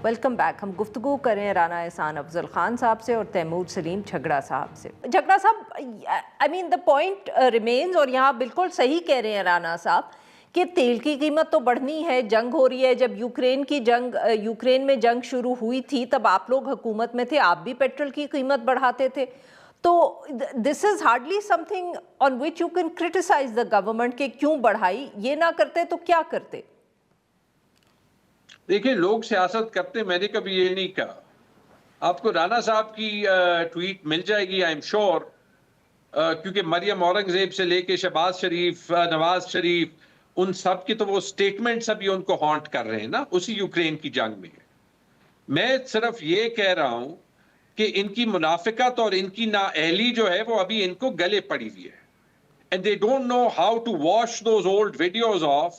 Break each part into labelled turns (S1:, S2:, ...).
S1: Welcome back. ہم گفتگو کریں رانا احسان افضل خان صاحب سے اور تیمور سلیم جھگڑا صاحب سے. جھگڑا صاحب، آئی مین دا پوائنٹ ریمینز، اور یہاں بالکل صحیح کہہ رہے ہیں رانا صاحب کہ تیل کی قیمت تو بڑھنی ہے، جنگ ہو رہی ہے. جب یوکرین میں جنگ شروع ہوئی تھی تب آپ لوگ حکومت میں تھے، آپ بھی پیٹرول کی قیمت بڑھاتے تھے. تو this is hardly something on which you can criticise the government کہ کیوں بڑھائی. یہ نہ کرتے تو کیا کرتے؟
S2: دیکھیں، لوگ سیاست کرتے، میں نے کبھی یہ نہیں کہا. آپ کو رانا صاحب کی ٹویٹ مل جائے گی آئی ایم شور، کیونکہ مریم اورنگزیب سے لے کے شہباز شریف، نواز شریف، ان سب کی تو وہ سٹیٹمنٹس ابھی ان کو ہانٹ کر رہے ہیں نا اسی یوکرین کی جنگ میں. میں صرف یہ کہہ رہا ہوں کہ ان کی منافقت اور ان کی نااہلی جو ہے وہ ابھی ان کو گلے پڑی ہوئی ہے. And they don't know how to wash those old videos off,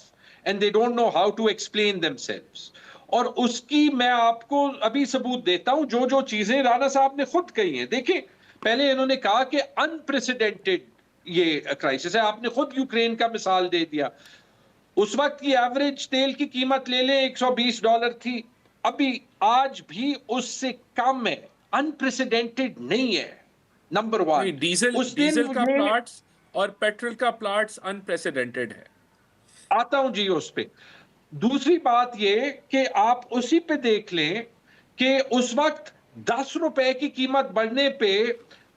S2: and they don't know how to explain themselves. اور اس کی میں آپ کو ابھی ثبوت دیتا ہوں، جو چیزیں رانا صاحب نے خود کہی ہیں. دیکھیں، پہلے انہوں نے کہا کہ انپریسیڈنٹڈ یہ کرائسس ہے. آپ نے خود یوکرین کا مثال دے دیا. اس وقت کی ایوریج تیل کی قیمت لے لیں $120 تھی، ابھی آج بھی اس سے کم ہے. انپریسیڈنٹڈ نہیں ہے. نمبر ون،
S3: ڈیزل کا پلاٹس اور پیٹرول کا پلاٹس انپریسیڈنٹڈ ہے.
S2: آتا ہوں جی اس پہ. دوسری بات یہ کہ آپ اسی پہ دیکھ لیں کہ اس وقت $10 کی قیمت بڑھنے پہ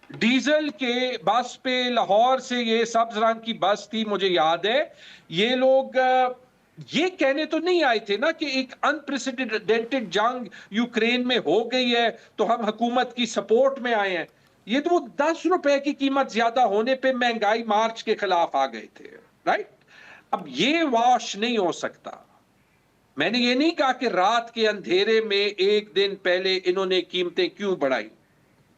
S2: ڈیزل کے بس پہ لاہور سے، یہ سبز رنگ کی بس تھی مجھے یاد ہے، یہ لوگ یہ کہنے تو نہیں آئے تھے نا کہ ایک انپریسیڈنٹڈ جنگ یوکرین میں ہو گئی ہے تو ہم حکومت کی سپورٹ میں آئے ہیں. یہ تو وہ $10 کی قیمت زیادہ ہونے پہ مہنگائی مارچ کے خلاف آ گئے تھے. رائٹ؟ اب یہ واش نہیں ہو سکتا. میں نے یہ نہیں کہا کہ رات کے اندھیرے میں ایک دن پہلے انہوں نے قیمتیں کیوں بڑھائی.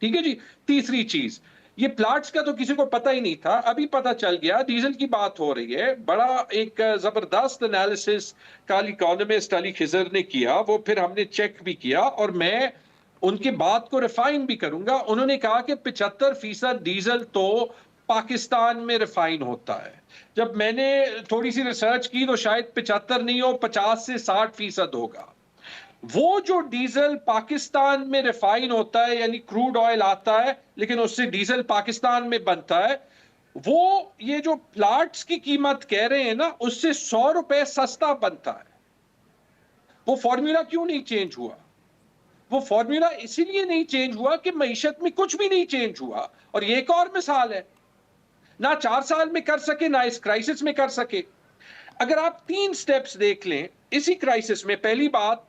S2: ٹھیک ہے جی. تیسری چیز، یہ پلاٹس کا تو کسی کو پتہ ہی نہیں تھا، ابھی پتہ چل گیا. ڈیزل کی بات ہو رہی ہے، بڑا ایک زبردست انالیسس کل اکانومسٹ علی خضر نے کیا، وہ پھر ہم نے چیک بھی کیا اور میں ان کی بات کو ریفائن بھی کروں گا. انہوں نے کہا کہ 75% ڈیزل تو پاکستان میں ریفائن ہوتا ہے. جب میں نے تھوڑی سی ریسرچ کی تو شاید 75 نہیں ہو، 50 سے 60% ہوگا. وہ جو ڈیزل پاکستان میں ریفائن ہوتا ہے، یعنی کروڈ آئل آتا ہے لیکن اس سے ڈیزل پاکستان میں بنتا ہے، وہ یہ جو پلاٹس کی قیمت کہہ رہے ہیں نا، اس سے $100 سستا بنتا ہے. وہ فارمولا کیوں نہیں چینج ہوا؟ وہ فارمولا اسی لیے نہیں چینج ہوا کہ معیشت میں کچھ بھی نہیں چینج ہوا. اور یہ ایک اور مثال ہے، نہ 4 سال میں کر سکے، نہ اس کرائسس میں کر سکے. اگر آپ 3 سٹیپس دیکھ لیں اسی کرائسس میں، پہلی بات،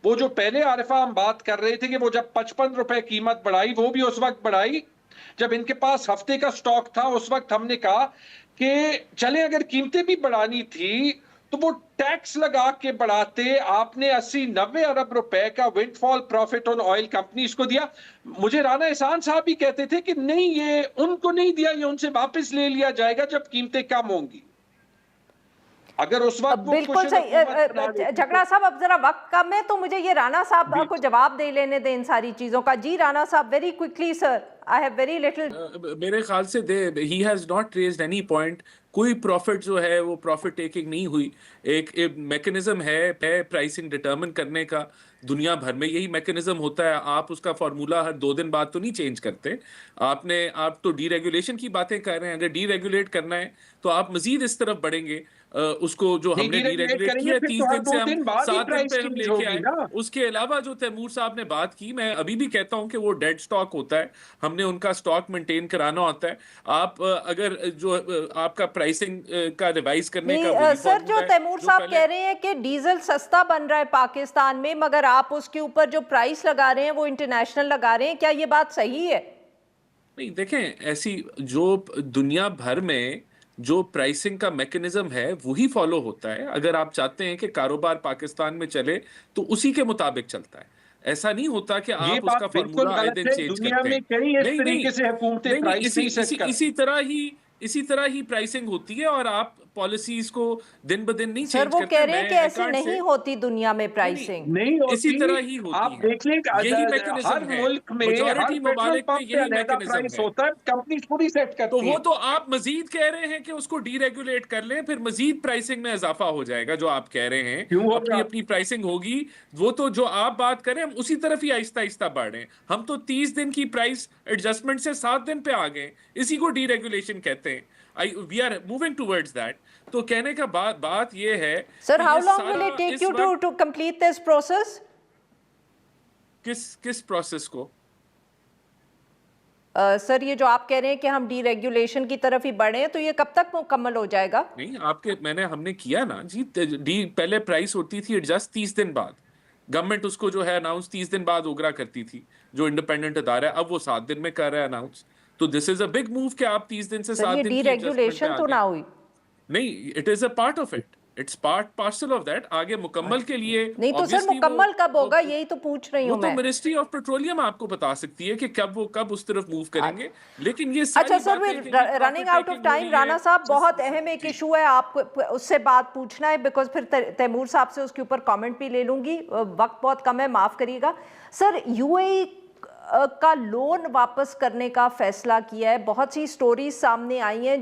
S2: وہ جو پہلے عارفہ ہم بات کر رہے تھے کہ وہ جب $55 قیمت بڑھائی، وہ بھی اس وقت بڑھائی جب ان کے پاس ہفتے کا سٹاک تھا. اس وقت ہم نے کہا کہ چلیں اگر قیمتیں بھی بڑھانی تھی تو وہ ٹیکس لگا کے بڑھاتے. آپ نے 80-90 ارب روپے کا ونڈ فال پروفٹ ان آئل کمپنیز کو دیا. مجھے رانا احسان صاحب بھی کہتے تھے کہ نہیں، یہ ان کو نہیں دیا، یہ ان سے واپس لے لیا جائے گا جب قیمتیں کم ہوں گی. اگر اس وقت
S1: بالکل صحیح. جھگڑا صاحب، اب ذرا وقت کم ہے تو مجھے یہ رانا صاحب کو جواب دے لینے دیں ان ساری چیزوں کا. جی رانا صاحب، very quickly sir, I have very little.
S3: میرے خیال سے he has not raised any point. کوئی پروفٹ جو ہے وہ پروفٹ ٹیکنگ نہیں ہوئی. ایک میکنزم ہے پرائسنگ ڈٹرمن کرنے کا، دنیا بھر میں یہی میکنزم ہوتا ہے. آپ اس کا فارمولا ہر 2 دن بعد تو نہیں چینج کرتے. آپ تو ڈی ریگولیشن کی باتیں کر رہے ہیں. اگر ڈی ریگولیٹ کرنا ہے تو آپ مزید اس طرف بڑھیں گے. اس کو جو ہم نے ڈی ریگولیٹ کیا 30 دن سے ہم 7 دن پہ ہم لے کے آئے. اس کے علاوہ جو تیمور صاحب نے بات کی، میں ابھی بھی کہتا ہوں کہ وہ ڈیڈ سٹاک ہوتا ہے. ہم نے ان کا سٹاک مینٹین کرانا ہوتا ہے. آپ اگر جو آپ کا پرائسنگ کا ریوائز کرنے کا
S1: سر، جو تیمور صاحب کہہ رہے ہیں کہ ڈیزل سستا بن رہا ہے پاکستان میں، مگر آپ اس کے اوپر جو پرائس لگا رہے ہیں وہ انٹرنیشنل لگا رہے ہیں، کیا یہ بات صحیح ہے؟
S3: نہیں، دیکھیں، ایسی جو دنیا بھر میں جو پرائسنگ کا میکنزم ہے وہی فالو ہوتا ہے. اگر آپ چاہتے ہیں کہ کاروبار پاکستان میں چلے تو اسی کے مطابق چلتا ہے. ایسا نہیں ہوتا کہ آپ اس کا فارمولا آئے دن چینج کرتے ہیں. نہیں، اسی طرح ہی پرائسنگ ہوتی ہے اور آپ पॉलिसीज को दिन ब दिन नहीं
S1: सर
S3: चेंज
S1: वो
S3: करते।
S1: कह रहे हैं
S3: मैं
S1: कि
S3: I
S1: ऐसे
S3: can't
S1: नहीं
S3: say-
S1: होती दुनिया में प्राइसिंग।
S2: नहीं
S3: इसी
S2: होती।
S3: तरह ही होती
S2: आप
S3: है।
S2: देख लें
S3: यही
S2: हर
S3: मैकेनिज्म है,
S2: मुल्क में हर
S3: मेजॉरिटी
S2: पेट्रोल
S3: ममालिक में
S2: पंप पे
S3: यही
S2: अलहदा
S3: मैकेनिज्म
S2: प्राइस
S3: है।
S2: होता है, कंपनी पूरी सेट
S3: तो
S2: करती
S3: वो
S2: है।
S3: तो आप मजीद कह रहे हैं कि उसको डीरेगुलेट कर लें, फिर मजीद प्राइसिंग में इजाफा हो जाएगा। जो आप कह रहे हैं
S2: क्यों होगा?
S3: अपनी अपनी प्राइसिंग होगी, वो तो जो आप बात करें हम उसी तरफ ही आहिस्ता आहिस्ता बढ़े। हम तो 30 दिन की प्राइस एडजस्टमेंट से 7 दिन पे आ गए, इसी को डीरेगुलेशन कहते हैं। We are moving towards that. तो कहने का बात ये है
S1: सर
S3: कि
S1: हाउ
S3: ये
S1: लॉन्ग विल
S3: सारा
S1: इट टेक
S3: इस
S1: यू
S3: वक्त
S1: टू कंप्लीट दिस प्रोसेस?
S3: किस प्रोसेस को?
S1: सर ये जो आप कह रहे हैं कि हम डीरेगुलेशन की तरफ ही बढ़े हैं, तो ये कब तक मुकम्मल हो जाएगा?
S3: नहीं, हमने किया ना जी। पहले प्राइस होती थी एडजस्ट 30 दिन बाद, गवर्नमेंट उसको जो है अनाउंस 30 दिन बाद ओगरा करती थी, जो इंडिपेंडेंट अदारा है। अब वो 7 दिन में कर रहा है अनाउंस। तो this is a big move कि आप 30 दिन से
S1: सर
S3: 7
S1: ये
S3: दिन की एडजस्टमेंट पे
S1: डीरेगुलेशन
S3: आ
S1: तो ना
S3: गए।
S1: हुई।
S3: नहीं, it is a part of it, it's parcel of that. आगे मुकम्मल के लिए
S1: नहीं तो सर
S3: obviously
S1: मुकम्मल कब होगा,
S3: वो-
S1: यही तो पूछ रही
S3: वो
S1: हूँ
S3: तो
S1: मैं।
S3: मिनिस्ट्री ऑफ पेट्रोलियम आपको बता सकती है कि कब उस तरफ मूव करेंगे। लेकिन ये
S1: अच्छा
S3: सारी
S1: सर,
S3: बातें कि
S1: running out of time. Rana साहब बहुत अहम एक इशू है, आपको उससे बात पूछना है, बिकॉज फिर तैमूर साहब से उसके ऊपर कमेंट भी ले लूंगी। वक्त बहुत कम है, माफ करिएगा सर। यूएई का लोन वापस करने का फैसला किया है, बहुत सी स्टोरीज सामने आई हैं।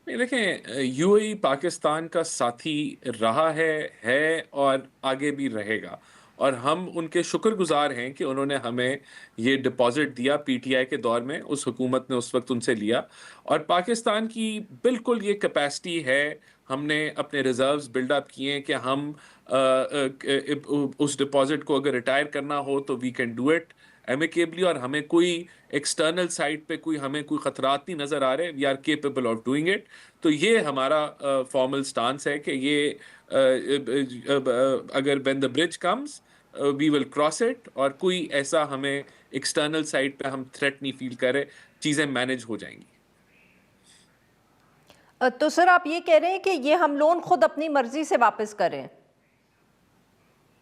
S3: नहीं, देखें, यूएई पाकिस्तान का साथी रहा है और आगे भी रहेगा। और हम उनके शुक्रगुजार हैं कि उन्होंने हमें ये डिपॉजिट दिया पीटीआई के दौर में। उस हुकूमत ने उस वक्त उनसे लिया, और पाकिस्तान की बिल्कुल ये कैपेसिटी है। हमने अपने रिजर्व्स बिल्डअप किए हैं कि हम उस डिपॉजिट को अगर रिटायर करना हो तो we can do it amicably. और हमें कोई एक्सटर्नल साइड पे हमें कोई खतरात नहीं नज़र आ रहे। We are capable of doing it. तो ये हमारा फॉर्मल स्टांस है कि ये अगर when the bridge comes we will cross it, और कोई ऐसा हमें एक्सटर्नल साइड पे हम थ्रेट नहीं फील करें, चीज़ें मैनेज हो जाएंगी।
S1: तो सर आप ये कह रहे हैं कि ये हम लोन खुद अपनी मर्जी से वापस करें?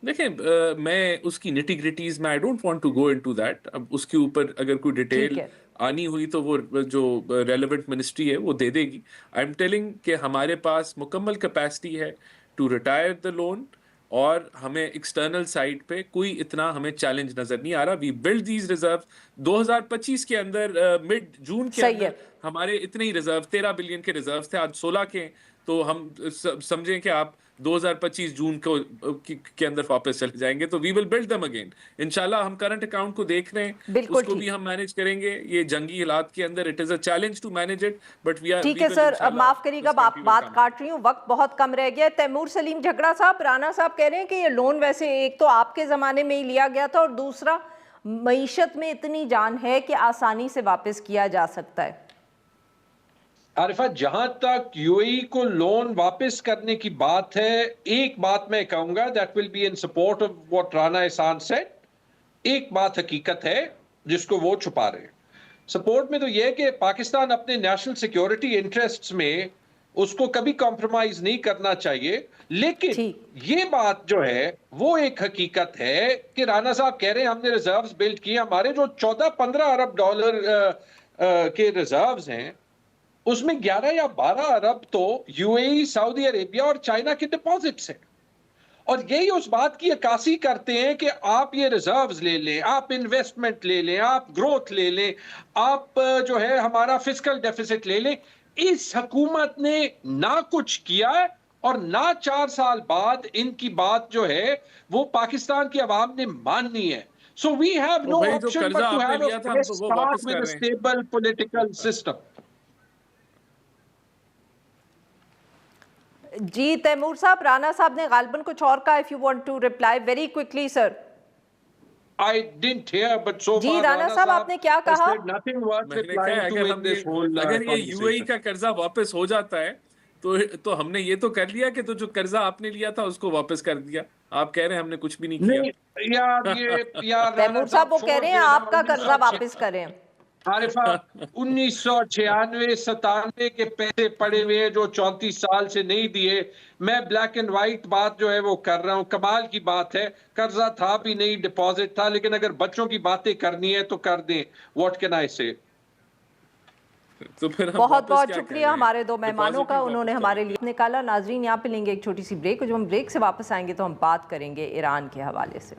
S3: देखें, मैं उसकी निटी-ग्रिटीज में I don't want to go into that. अब उसके ऊपर अगर कोई डिटेल
S1: ठीक है।
S3: आनी हुई तो वो जो रेलेवेंट मिनिस्ट्री है वो दे देगी। आई एम टेलिंग कि हमारे पास मुकम्मल कैपेसिटी है टू रिटायर द लोन, और हमें एक्सटर्नल साइड पे कोई इतना हमें चैलेंज नजर नहीं आ रहा। वी बिल्ड दीज रिजर्व 2025 के अंदर, मिड जून के
S1: सही
S3: अंदर
S1: है।
S3: हमारे इतने ही रिजर्व 13 बिलियन के रिजर्व थे, आज 16 के हैं। तो हम समझें कि आप 2025 जून के अंदर वापस चले जाएंगे, तो we will build them again इंशाल्लाह। हम करंट अकाउंट को देख रहे हैं,
S1: बिल्कुल
S3: उसको
S1: ठीक।
S3: भी हम मैनेज करेंगे। ये जंगी हालात के अंदर it is a challenge to manage it, but we are
S1: ठीक है सर, अब माफ करिएगा बात काट रही हूँ, वक्त बहुत कम रह गया है। तैमूर सलीम झगड़ा साहब, राणा साहब कह रहे हैं कि ये लोन वैसे एक तो आपके ज़माने में ही लिया गया था, और दूसरा मईशत में इतनी जान है कि आसानी से वापस किया जा सकता है।
S2: आरिफा, जहां तक यूएई को लोन वापस करने की बात है, एक बात मैं कहूंगा, that will be in support of what Rana एहसान सेड। एक बात हकीकत है जिसको वो छुपा रहे हैं। सपोर्ट में तो यह है कि पाकिस्तान अपने नेशनल सिक्योरिटी इंटरेस्ट्स में उसको कभी कॉम्प्रोमाइज नहीं करना चाहिए। लेकिन ये बात जो है वो एक हकीकत है कि राणा साहब कह रहे हैं हमने रिजर्व्स बिल्ड किए। हमारे जो 14-15 अरब डॉलर के रिजर्व्स हैं, उसमें 11 या 12 अरब तो यूएई, सऊदी अरेबिया और चाइना के डिपॉजिट्स हैं। और यही उस बात की अक्कासी करते हैं कि आप ये रिजर्व्स ले लें, आप इन्वेस्टमेंट ले लें, आप ग्रोथ ले लें, आप जो है हमारा फिस्कल डेफिसिट ले लें। इस हुकूमत ने ना कुछ किया है, और ना 4 साल बाद इनकी बात जो है वो पाकिस्तान की आवाम ने माननी है। So we have no option but to have a fresh start with a stable political system.
S1: जी तैमूर साहब, राणा साहब ने गालिबन कुछ और कहा। If you want to reply very quickly sir.
S2: I didn't hear, but so
S1: जी
S2: far
S1: राणा साहब आपने क्या कहा?
S2: nothing worth replying to in this whole
S3: अगर ये यूएई
S2: conversation.
S3: का कर्जा वापस हो जाता है तो हमने ये तो कर लिया कि तो जो कर्जा आपने लिया था उसको वापस कर दिया। आप कह रहे हैं हमने कुछ भी नहीं किया।
S2: नहीं यार
S1: तैमूर साहब वो कह रहे हैं आपका कर्जा वापस करें।
S2: आरिफा, 1996-97 के पैसे पड़े हुए हैं जो 34 साल से नहीं दिए। मैं ब्लैक एंड व्हाइट बात जो है वो कर रहा हूं। कमाल की बात है, कर्जा था भी नहीं, डिपॉजिट था। लेकिन अगर बच्चों की बातें करनी है तो कर दें। व्हाट कैन आई से।
S3: تو پھر ہم
S1: بہت
S3: واپس
S1: بہت
S3: کیا
S1: شکریہ
S3: کہہ رہے ہیں؟
S1: ہمارے دو مہمانوں کا،
S3: ڈپازٹ ہی
S1: انہوں نے
S3: واپس
S1: ہمارے
S3: کریں۔
S1: لیے نکالا۔ ناظرین یہاں پہ لیں گے ایک چھوٹی سی بریک، اور جب ہم بریک سے واپس آئیں گے تو ہم بات کریں گے ایران کے حوالے سے۔